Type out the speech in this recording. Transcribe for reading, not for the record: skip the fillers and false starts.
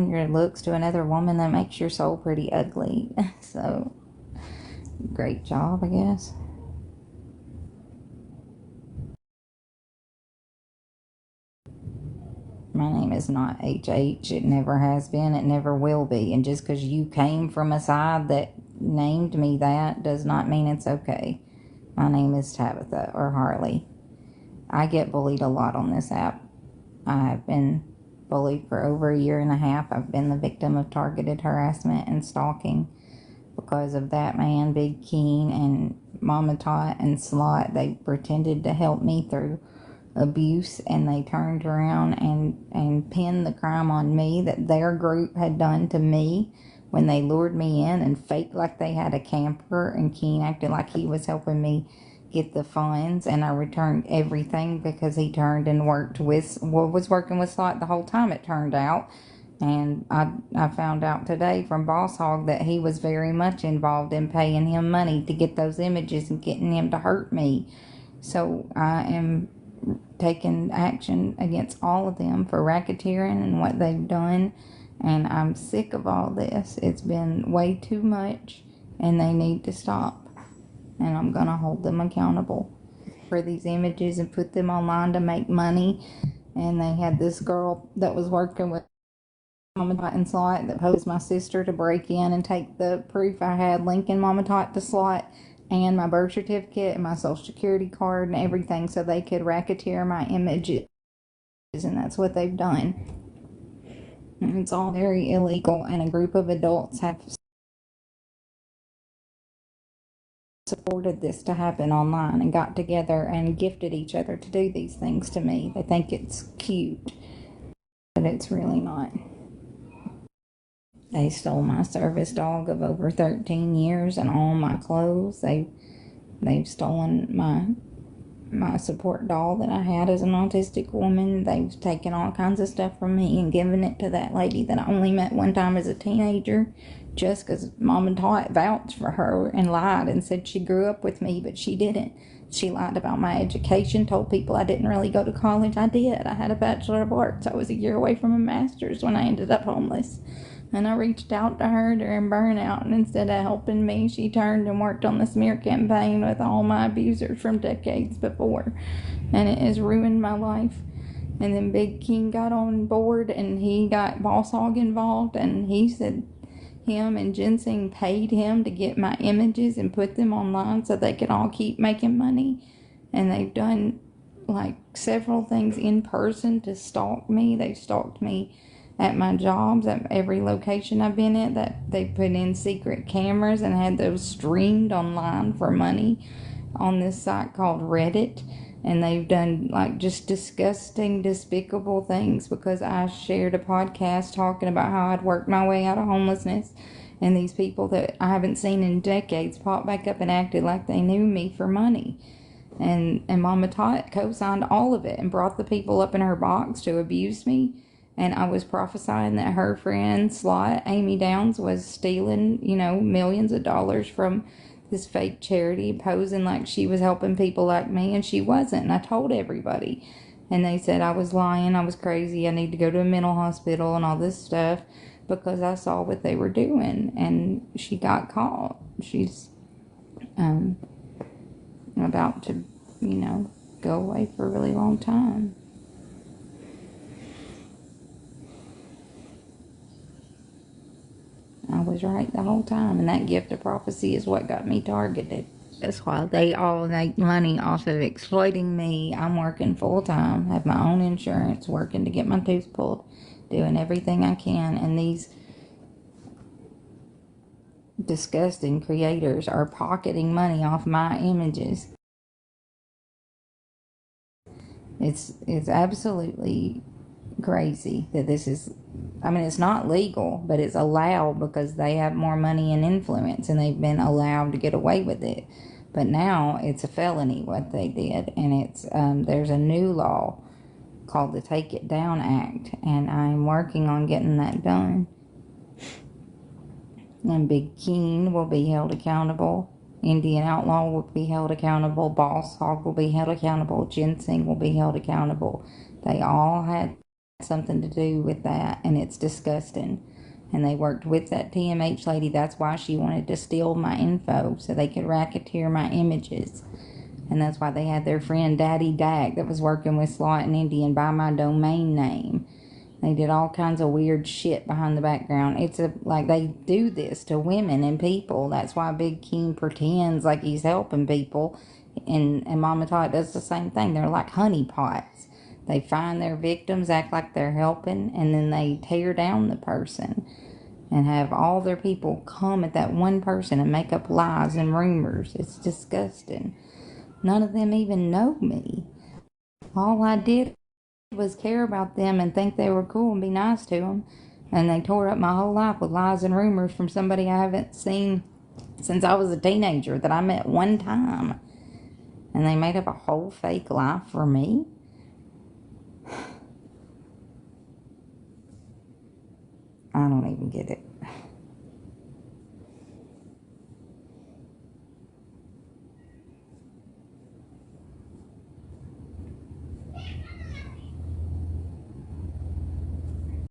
your looks to another woman, that makes your soul pretty ugly. So, great job, I guess. My name is not HH. It never has been. It never will be. And just because you came from a side that named me that does not mean it's okay. My name is Tabitha or Harlee. I get bullied a lot on this app. I have been bullied for over a year and a half. I've been the victim of targeted harassment and stalking because of that man, Big Keen, and Mama Tot and Slot. They pretended to help me through abuse, and they turned around and pinned the crime on me that their group had done to me when they lured me in and faked like they had a camper, and Keen acted like he was helping me get the funds, and I returned everything because he turned and was working with Slot the whole time, it turned out. And I found out today from Boss Hog that he was very much involved in paying him money to get those images and getting him to hurt me. So I am taking action against all of them for racketeering and what they've done. And I'm sick of all this. It's been way too much, and they need to stop. And I'm going to hold them accountable for these images and put them online to make money. And they had this girl that was working with Mama Tot and Slot that posed my sister to break in and take the proof I had linking Mama Tot to Slot and my birth certificate and my social security card and everything so they could racketeer my images. And that's what they've done. And it's all very illegal, and a group of adults have supported this to happen online and got together and gifted each other to do these things to me. They think it's cute, but it's really not. They stole my service dog of over 13 years and all my clothes. They've stolen my support doll that I had as an autistic woman. They've taken all kinds of stuff from me and given it to that lady that I only met one time as a teenager, just because Mom and Tot vouched for her and lied and said she grew up with me, but she didn't. She lied about my education, told people I didn't really go to college. I did. I had a Bachelor of Arts. I was a year away from a master's when I ended up homeless. And I reached out to her during burnout, and instead of helping me, she turned and worked on the smear campaign with all my abusers from decades before. And it has ruined my life. And then Big King got on board, and he got Boss Hog involved, and he said him and Ginseng paid him to get my images and put them online so they could all keep making money. And they've done like several things in person to stalk me. They've stalked me at my jobs, at every location I've been at, that they put in secret cameras and had those streamed online for money on this site called Reddit. And they've done like just disgusting, despicable things because I shared a podcast talking about how I'd worked my way out of homelessness. And these people that I haven't seen in decades popped back up and acted like they knew me for money. And Mama Tot co-signed all of it and brought the people up in her box to abuse me. And I was prophesying that her friend, Slot, Amy Downs, was stealing, millions of dollars from this fake charity, posing like she was helping people like me, and she wasn't. And I told everybody. And they said I was lying, I was crazy, I need to go to a mental hospital and all this stuff because I saw what they were doing. And she got caught. She's about to, go away for a really long time. I was right the whole time, and that gift of prophecy is what got me targeted. That's why they all make money off of exploiting me. I'm working full-time, have my own insurance, working to get my tooth pulled, doing everything I can, and these disgusting creators are pocketing money off my images. It's absolutely crazy that this is, it's not legal, but it's allowed because they have more money and influence, and they've been allowed to get away with it. But now it's a felony what they did, and it's there's a new law called the Take It Down Act, and I'm working on getting that done. And Big Keen will be held accountable. Indian Outlaw will be held accountable. Boss Hog will be held accountable. Ginseng will be held accountable. They all had something to do with that, and it's disgusting. And they worked with that TMH lady. That's why she wanted to steal my info so they could racketeer my images. And that's why they had their friend Daddy Dak that was working with Slot and Indian by my domain name. They did all kinds of weird shit behind the background. It's like they do this to women and people. That's why Big King pretends like he's helping people. And Mama Tot does the same thing. They're like honeypots. They find their victims, act like they're helping, and then they tear down the person and have all their people come at that one person and make up lies and rumors. It's disgusting. None of them even know me. All I did was care about them and think they were cool and be nice to them. And they tore up my whole life with lies and rumors from somebody I haven't seen since I was a teenager that I met one time. And they made up a whole fake life for me. I don't even get it.